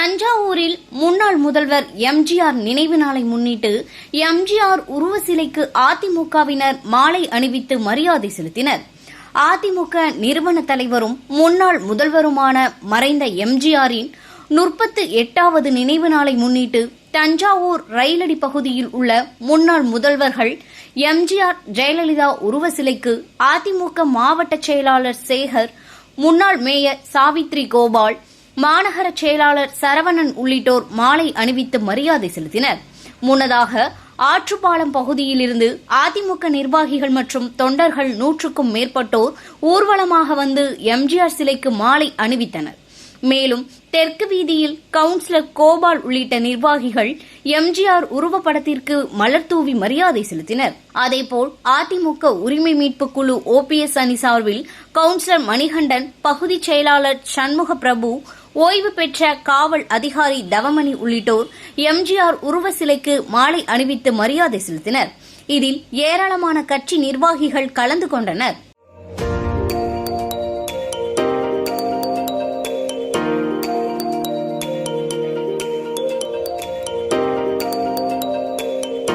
தஞ்சாவூரில் முன்னாள் முதல்வர் எம்ஜிஆர் நினைவு நாளை முன்னிட்டு எம்ஜிஆர் உருவ சிலைக்கு அதிமுகவினர் மாலை அணிவித்து மரியாதை செலுத்தினர். அதிமுக நிறுவன தலைவரும் முன்னாள் முதல்வருமான மறைந்த எம்ஜிஆரின் 38வது நினைவு நாளை முன்னிட்டு தஞ்சாவூர் ரயிலடி பகுதியில் உள்ள முன்னாள் முதல்வர்கள் எம்ஜிஆர், ஜெயலலிதா உருவ சிலைக்கு அதிமுக மாவட்ட செயலாளர் சேகர், முன்னாள் மேயர் சாவித்ரி கோபால், மாநகர செயலாளர் சரவணன் உள்ளிட்டோர் மாலை அணிவித்து மரியாதை செலுத்தினர். முன்னதாக ஆற்றுப்பாலம் பகுதியிலிருந்து அதிமுக நிர்வாகிகள் மற்றும் தொண்டர்கள் 100க்கும் மேற்பட்டோர் ஊர்வலமாக வந்து எம்ஜிஆர் சிலைக்கு மாலை அணிவித்தனர். மேலும் தெற்கு வீதியில் கவுன்சிலர் கோபால் உள்ளிட்ட நிர்வாகிகள் எம்ஜிஆர் உருவப்படத்திற்கு மலர் தூவி மரியாதை செலுத்தினர். அதேபோல் அதிமுக உரிமை மீட்பு குழு OPS அணி சார்பில் கவுன்சிலர் மணிகண்டன், பகுதி செயலாளர் சண்முக பிரபு, ஓய்வு பெற்ற காவல் அதிகாரி தவமணி உள்ளிட்டோர் எம்ஜிஆர் உருவ சிலைக்கு மாலை அணிவித்து மரியாதை செலுத்தினர். இதில் ஏராளமான கட்சி நிர்வாகிகள் கலந்து கொண்டனர்.